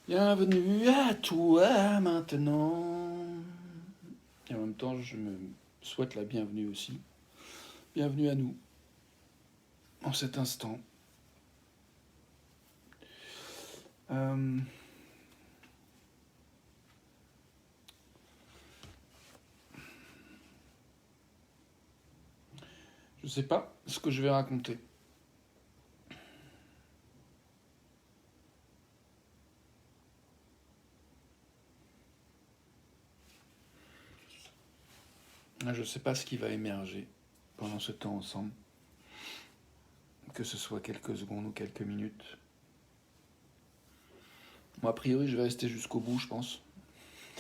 Bienvenue à toi maintenant. Et en même temps, je me souhaite la bienvenue aussi. Bienvenue à nous en cet instant. Euh, je sais pas ce que je vais raconter. Je sais pas ce qui va émerger pendant ce temps ensemble. Que ce soit quelques secondes ou quelques minutes. Moi, a priori, je vais rester jusqu'au bout, je pense.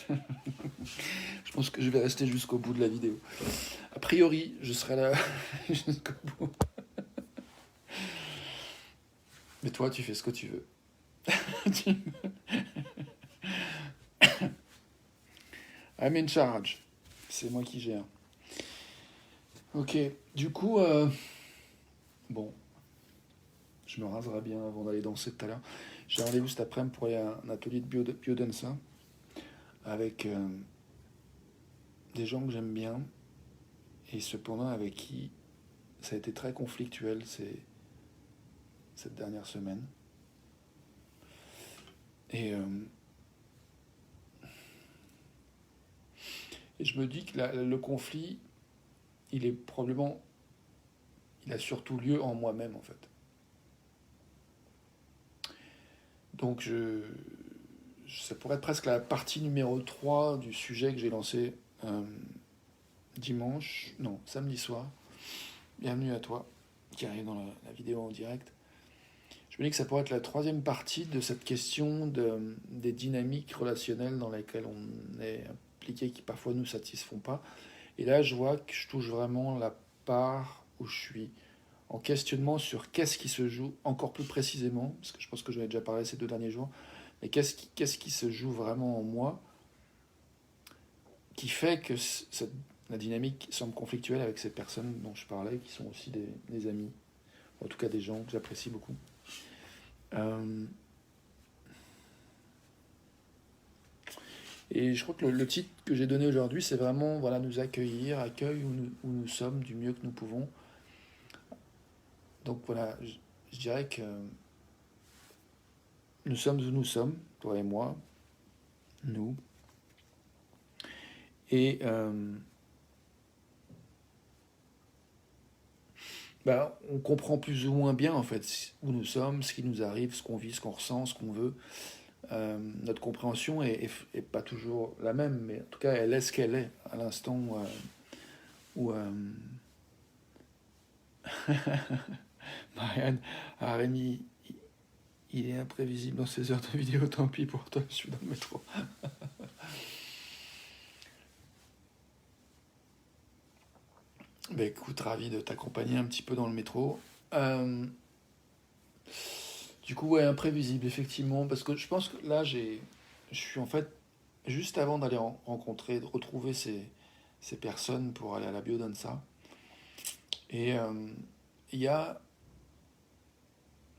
Je pense que je vais rester jusqu'au bout de la vidéo. A priori, je serai là jusqu'au bout. Mais toi, tu fais ce que tu veux. I'm in charge. C'est moi qui gère. Ok, du coup, bon, je me raserai bien avant d'aller danser tout à l'heure. J'ai rendez-vous cet après-midi pour aller à un atelier de biodanza avec des gens que j'aime bien et cependant avec qui ça a été très conflictuel cette dernière semaine. Et, euh, et je me dis que le conflit, il est probablement, il a surtout lieu en moi-même en fait. Donc ça pourrait être presque la partie numéro 3 du sujet que j'ai lancé samedi soir. Bienvenue à toi qui arrive dans la vidéo en direct. Je me dis que ça pourrait être la troisième partie de cette question des dynamiques relationnelles dans lesquelles on est impliqué qui parfois nous satisfont pas. Et là, je vois que je touche vraiment la part où je suis en questionnement sur qu'est-ce qui se joue encore plus précisément, parce que je pense que j'en ai déjà parlé ces 2 derniers jours, mais qu'est-ce qui se joue vraiment en moi qui fait que la dynamique semble conflictuelle avec ces personnes dont je parlais, qui sont aussi des amis, en tout cas des gens que j'apprécie beaucoup. Euh, et je crois que le titre que j'ai donné aujourd'hui, c'est vraiment voilà, nous accueillir, accueil où nous sommes du mieux que nous pouvons. Donc voilà, je dirais que nous sommes où nous sommes, toi et moi, nous. Et on comprend plus ou moins bien en fait où nous sommes, ce qui nous arrive, ce qu'on vit, ce qu'on ressent, ce qu'on veut. Notre compréhension est pas toujours la même, mais en tout cas, elle est ce qu'elle est à l'instant où Marianne a Rémi, il est imprévisible dans ses heures de vidéo, tant pis pour toi, je suis dans le métro. Écoute, ravi de t'accompagner un petit peu dans le métro. Euh, du coup, ouais, imprévisible, effectivement, parce que je pense que là, je suis en fait, juste avant d'aller rencontrer, de retrouver ces personnes pour aller à la biodanza. Et il y a,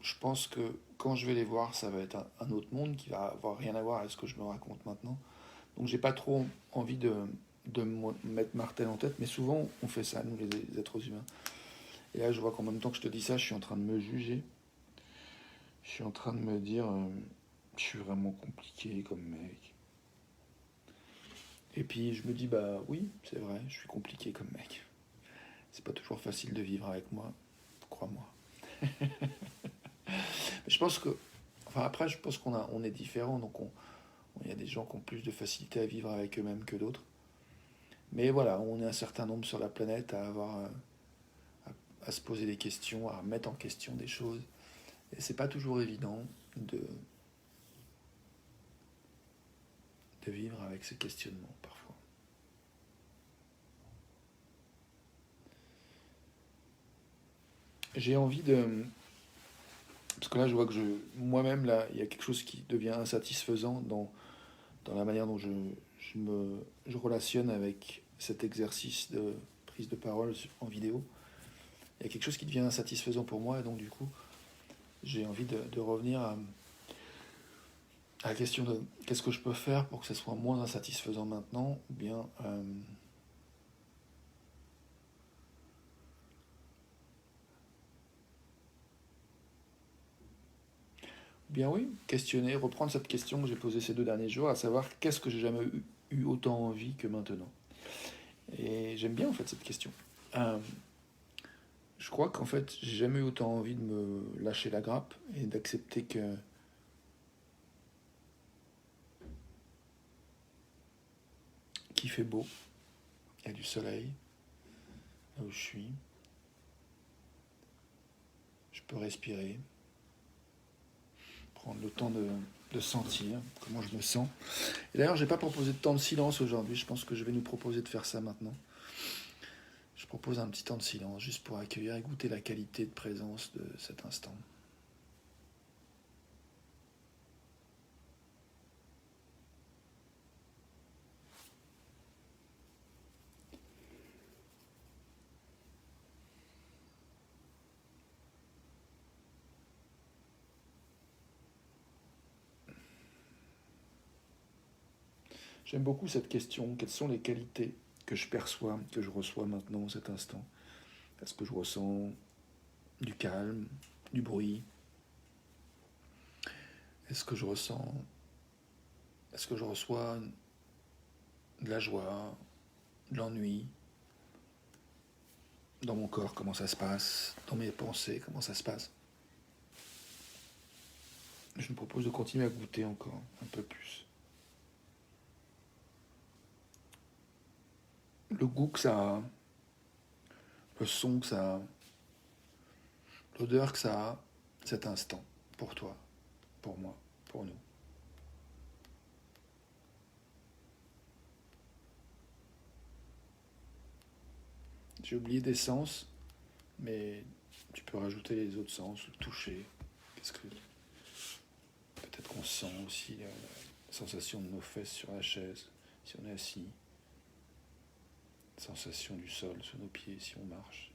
je pense que quand je vais les voir, ça va être un autre monde qui va avoir rien à voir avec ce que je me raconte maintenant. Donc j'ai pas trop envie de me mettre martel en tête, mais souvent on fait ça, nous les êtres humains. Et là je vois qu'en même temps que je te dis ça, je suis en train de me juger. Je suis en train de me dire, je suis vraiment compliqué comme mec. Et puis je me dis, bah oui, c'est vrai, je suis compliqué comme mec. C'est pas toujours facile de vivre avec moi, crois-moi. Mais je pense que, enfin après, je pense on est différents, donc il y a des gens qui ont plus de facilité à vivre avec eux-mêmes que d'autres. Mais voilà, on est un certain nombre sur la planète à avoir, à se poser des questions, à remettre en question des choses. Et c'est pas toujours évident de vivre avec ces questionnements parfois. J'ai envie de, parce que là je vois que moi-même là, il y a quelque chose qui devient insatisfaisant dans la manière dont je relationne avec cet exercice de prise de parole en vidéo. Il y a quelque chose qui devient insatisfaisant pour moi et donc du coup j'ai envie de revenir à la question de qu'est-ce que je peux faire pour que ça soit moins insatisfaisant maintenant, ou bien oui, questionner, reprendre cette question que j'ai posée ces 2 derniers jours, à savoir qu'est-ce que j'ai jamais eu autant envie que maintenant. Et j'aime bien en fait cette question. Euh, je crois qu'en fait j'ai jamais eu autant envie de me lâcher la grappe et d'accepter que qu'il fait beau, il y a du soleil là où je suis, je peux respirer, prendre le temps de sentir comment je me sens. Et d'ailleurs, j'ai pas proposé de temps de silence aujourd'hui. Je pense que je vais nous proposer de faire ça maintenant. Je propose un petit temps de silence juste pour accueillir et goûter la qualité de présence de cet instant. J'aime beaucoup cette question. Quelles sont les qualités que je perçois, que je reçois maintenant, cet instant? Est-ce que je ressens du calme, du bruit? Est-ce que je ressens, est-ce que je reçois de la joie, de l'ennui? Dans mon corps, comment ça se passe? Dans mes pensées, comment ça se passe? Je me propose de continuer à goûter encore un peu plus. Le goût que ça a, le son que ça a, l'odeur que ça a, cet instant, pour toi, pour moi, pour nous. J'ai oublié des sens, mais tu peux rajouter les autres sens, le toucher. Qu'est-ce que peut-être qu'on sent aussi la sensation de nos fesses sur la chaise, si on est assis, la sensation du sol sous nos pieds si on marche.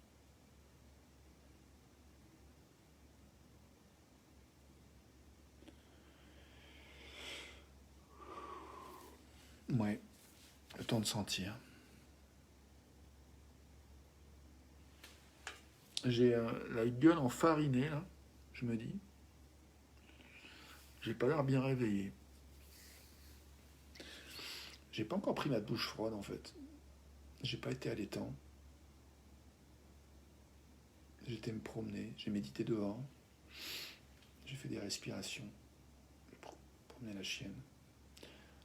Ouais, le temps de sentir. J'ai la gueule enfarinée là, je me dis. J'ai pas l'air bien réveillé. J'ai pas encore pris ma douche froide en fait. J'ai pas été à l'étang. J'ai été me promener, j'ai médité dehors. J'ai fait des respirations. J'ai promené la chienne.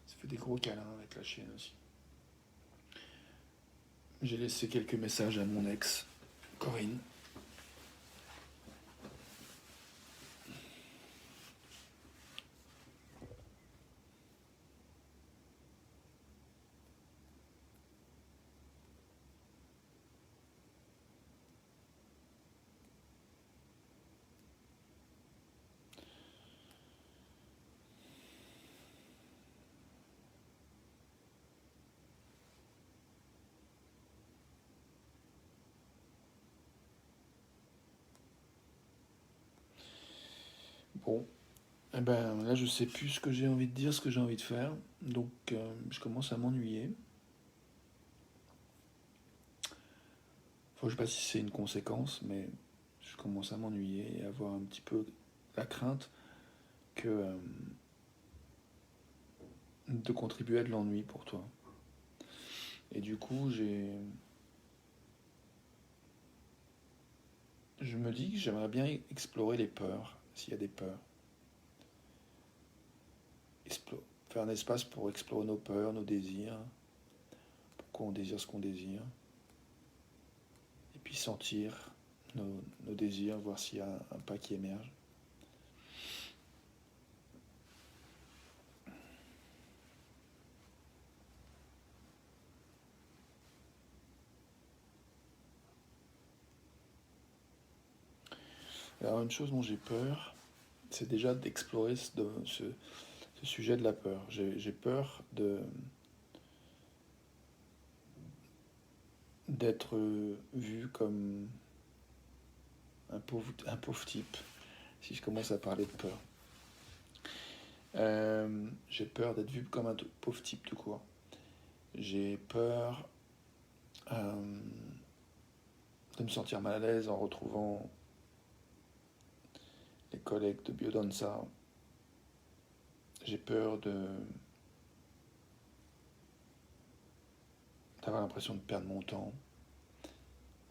J'ai fait des gros câlins avec la chienne aussi. J'ai laissé quelques messages à mon ex, Corinne. Bon, eh ben là je sais plus ce que j'ai envie de dire, ce que j'ai envie de faire. Donc je commence à m'ennuyer. Enfin, je sais pas si c'est une conséquence, mais je commence à m'ennuyer et à avoir un petit peu la crainte que de contribuer à de l'ennui pour toi. Et du coup, je me dis que j'aimerais bien explorer les peurs, s'il y a des peurs. Faire un espace pour explorer nos peurs, nos désirs, pourquoi on désire ce qu'on désire, et puis sentir nos désirs, voir s'il y a un pas qui émerge. Alors une chose dont j'ai peur, c'est déjà d'explorer ce sujet de la peur. J'ai peur d'être vu comme un pauvre type si je commence à parler de peur. J'ai peur d'être vu comme un pauvre type tout court. J'ai peur de me sentir mal à l'aise en retrouvant les collègues de Biodanza. J'ai peur d'avoir l'impression de perdre mon temps.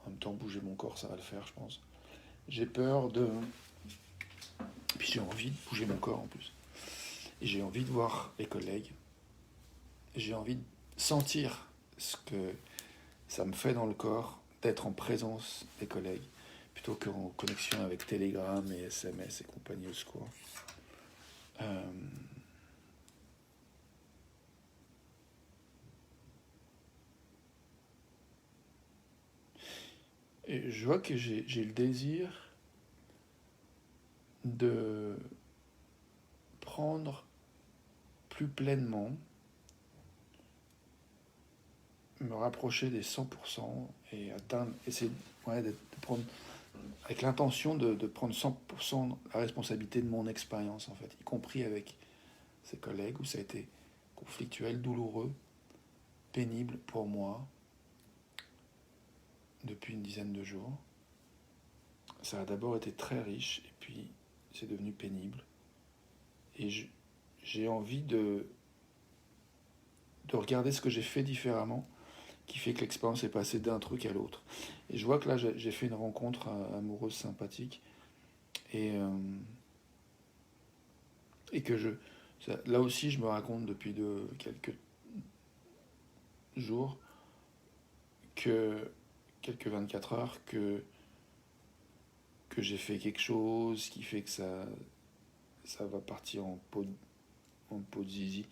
En même temps, bouger mon corps, ça va le faire, je pense. J'ai peur de... Puis j'ai envie de bouger mon corps en plus. Et j'ai envie de voir les collègues. J'ai envie de sentir ce que ça me fait dans le corps d'être en présence des collègues plutôt qu'en connexion avec Telegram et SMS et compagnie au secours. Et je vois que j'ai le désir de prendre plus pleinement, me rapprocher des 100% et atteindre, essayer de prendre, avec l'intention de prendre 100% la responsabilité de mon expérience, en fait, y compris avec ces collègues où ça a été conflictuel, douloureux, pénible pour moi depuis une dizaine de jours. Ça a d'abord été très riche et puis c'est devenu pénible. Et j'ai envie de regarder ce que j'ai fait différemment qui fait que l'expérience est passée d'un truc à l'autre. Et je vois que là, j'ai fait une rencontre amoureuse sympathique et que là aussi, je me raconte depuis quelques jours, quelques 24 heures, que j'ai fait quelque chose qui fait que ça va partir en pot de zizi.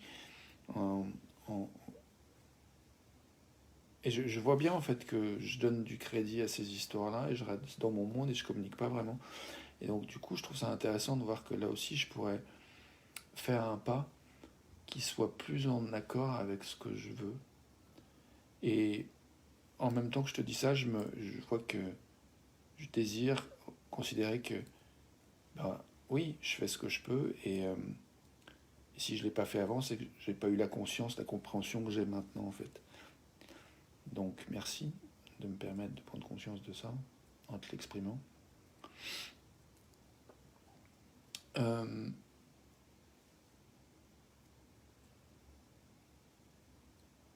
Et je vois bien en fait que je donne du crédit à ces histoires-là et je reste dans mon monde et je communique pas vraiment. Et donc du coup, je trouve ça intéressant de voir que là aussi, je pourrais faire un pas qui soit plus en accord avec ce que je veux. Et en même temps que je te dis ça, je vois que je désire considérer que, ben, oui, je fais ce que je peux et si je ne l'ai pas fait avant, c'est que je n'ai pas eu la conscience, la compréhension que j'ai maintenant en fait. Donc merci de me permettre de prendre conscience de ça en te l'exprimant.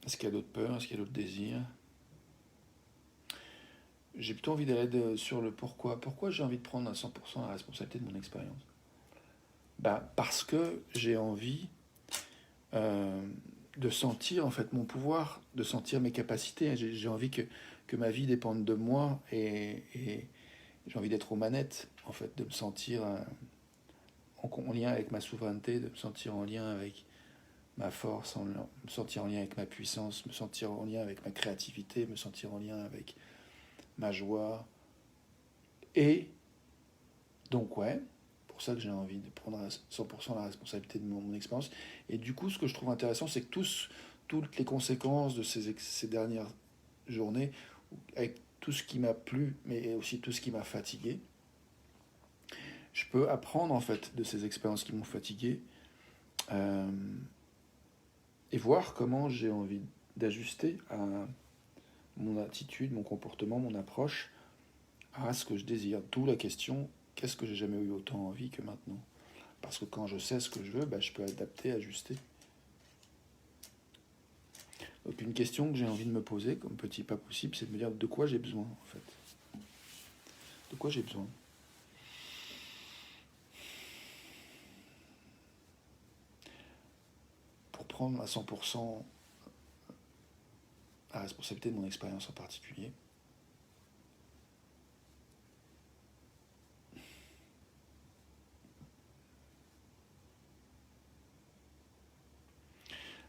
Est-ce qu'il y a d'autres peurs? Est-ce qu'il y a d'autres désirs? J'ai plutôt envie d'aller sur le pourquoi. Pourquoi j'ai envie de prendre à 100% la responsabilité de mon expérience? Parce que j'ai envie de sentir en fait mon pouvoir, de sentir mes capacités. J'ai envie que ma vie dépende de moi et j'ai envie d'être aux manettes, en fait, de me sentir en lien avec ma souveraineté, de me sentir en lien avec ma force, me sentir en lien avec ma puissance, me sentir en lien avec ma créativité, me sentir en lien avec ma joie. Et donc, ouais, pour ça que j'ai envie de prendre à 100% la responsabilité de mon expérience. Et du coup, ce que je trouve intéressant, c'est que toutes les conséquences de ces dernières journées, avec tout ce qui m'a plu, mais aussi tout ce qui m'a fatigué, je peux apprendre en fait de ces expériences qui m'ont fatigué et voir comment j'ai envie d'ajuster à mon attitude, mon comportement, mon approche à ce que je désire. D'où la question, qu'est-ce que j'ai jamais eu autant envie que maintenant? Parce que quand je sais ce que je veux, je peux adapter, ajuster. Donc une question que j'ai envie de me poser, comme petit pas possible, c'est de me dire de quoi j'ai besoin en fait. De quoi j'ai besoin? Pour prendre à 100% la responsabilité de mon expérience en particulier.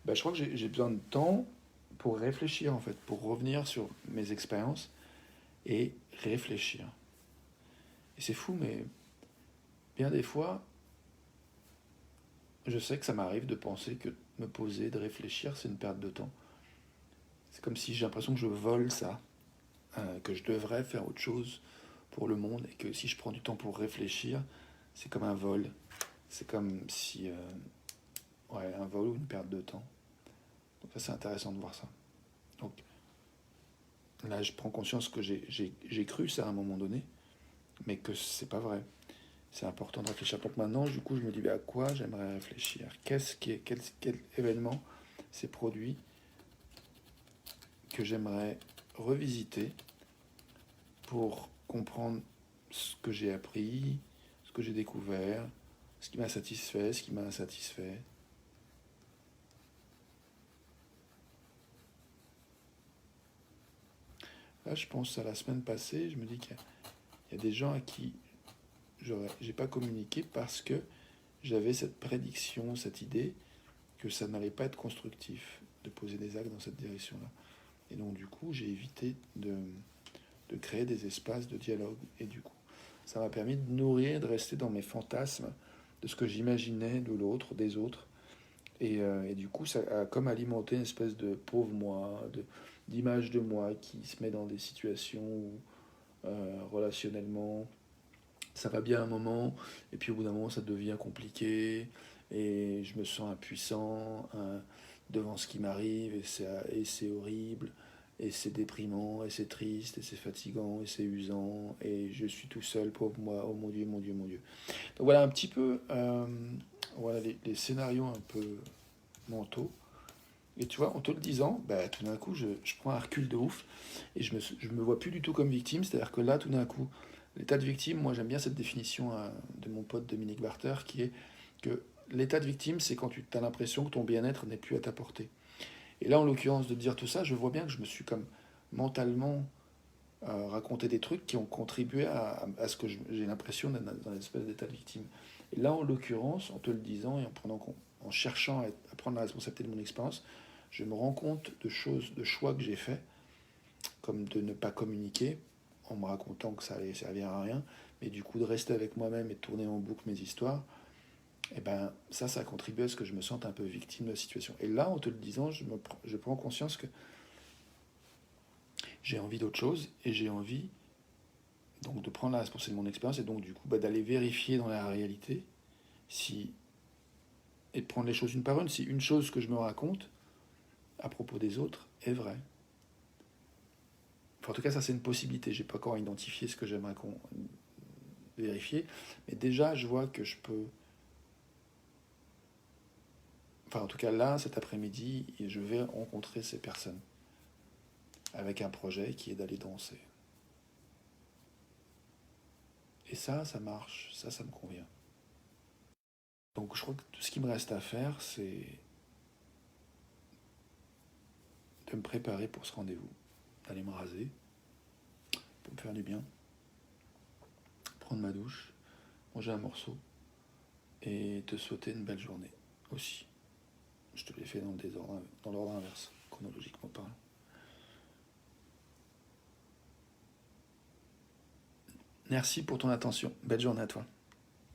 Je crois que j'ai besoin de temps pour réfléchir en fait, pour revenir sur mes expériences et réfléchir. Et c'est fou, mais bien des fois, je sais que ça m'arrive de penser que me poser, de réfléchir, c'est une perte de temps. C'est comme si j'ai l'impression que je vole ça, que je devrais faire autre chose pour le monde et que si je prends du temps pour réfléchir, c'est comme un vol. C'est comme si ouais, un vol ou une perte de temps. Donc ça, c'est intéressant de voir ça. Donc là, je prends conscience que j'ai cru ça à un moment donné, mais que c'est pas vrai. C'est important de réfléchir. Donc maintenant, du coup, je me dis à quoi j'aimerais réfléchir. Quel événement s'est produit que j'aimerais revisiter pour comprendre ce que j'ai appris, ce que j'ai découvert, ce qui m'a satisfait, ce qui m'a insatisfait. Là, je pense à la semaine passée, je me dis qu'il y a des gens à qui j'ai pas communiqué parce que j'avais cette prédiction, cette idée que ça n'allait pas être constructif de poser des actes dans cette direction-là. Et donc, du coup, j'ai évité de créer des espaces de dialogue. Et du coup, ça m'a permis de nourrir, de rester dans mes fantasmes, de ce que j'imaginais de l'autre, des autres. Et du coup, ça a comme alimenté une espèce de pauvre moi, d'image de moi qui se met dans des situations où, relationnellement, ça va bien un moment, et puis au bout d'un moment, ça devient compliqué, et je me sens impuissant devant ce qui m'arrive, et c'est horrible, et c'est déprimant, et c'est triste, et c'est fatigant, et c'est usant, et je suis tout seul, pauvre moi, oh mon Dieu, mon Dieu, mon Dieu. Donc voilà un petit peu voilà les scénarios un peu mentaux. Et tu vois, en te le disant, bah, tout d'un coup, je prends un recul de ouf et je me vois plus du tout comme victime. C'est-à-dire que là, tout d'un coup, l'état de victime, moi j'aime bien cette définition de mon pote Dominique Barter qui est que l'état de victime, c'est quand tu as l'impression que ton bien-être n'est plus à ta portée. Et là, en l'occurrence, de dire tout ça, je vois bien que je me suis comme mentalement raconté des trucs qui ont contribué à ce que j'ai l'impression d'être dans une espèce d'état de victime. Et là, en l'occurrence, en te le disant et en cherchant à prendre la responsabilité de mon expérience, je me rends compte de choses, de choix que j'ai faits, comme de ne pas communiquer en me racontant que ça allait servir à rien, mais du coup de rester avec moi-même et de tourner en boucle mes histoires, et ben ça a contribué à ce que je me sente un peu victime de la situation. Et là, en te le disant, je prends conscience que j'ai envie d'autre chose et j'ai envie donc de prendre la responsabilité de mon expérience et donc du coup d'aller vérifier dans la réalité si et de prendre les choses une par une si une chose que je me raconte à propos des autres est vraie. Enfin, en tout cas, ça c'est une possibilité. J'ai pas encore identifié ce que j'aimerais vérifier, mais déjà je vois que je peux. Enfin, en tout cas là, cet après-midi, je vais rencontrer ces personnes avec un projet qui est d'aller danser. Et ça marche, ça me convient. Donc je crois que tout ce qui me reste à faire, c'est de me préparer pour ce rendez-vous, d'aller me raser, pour me faire du bien, prendre ma douche, manger un morceau et te souhaiter une belle journée aussi. Je te l'ai fait dans l'ordre inverse, chronologiquement parlant. Merci pour ton attention. Belle journée à toi.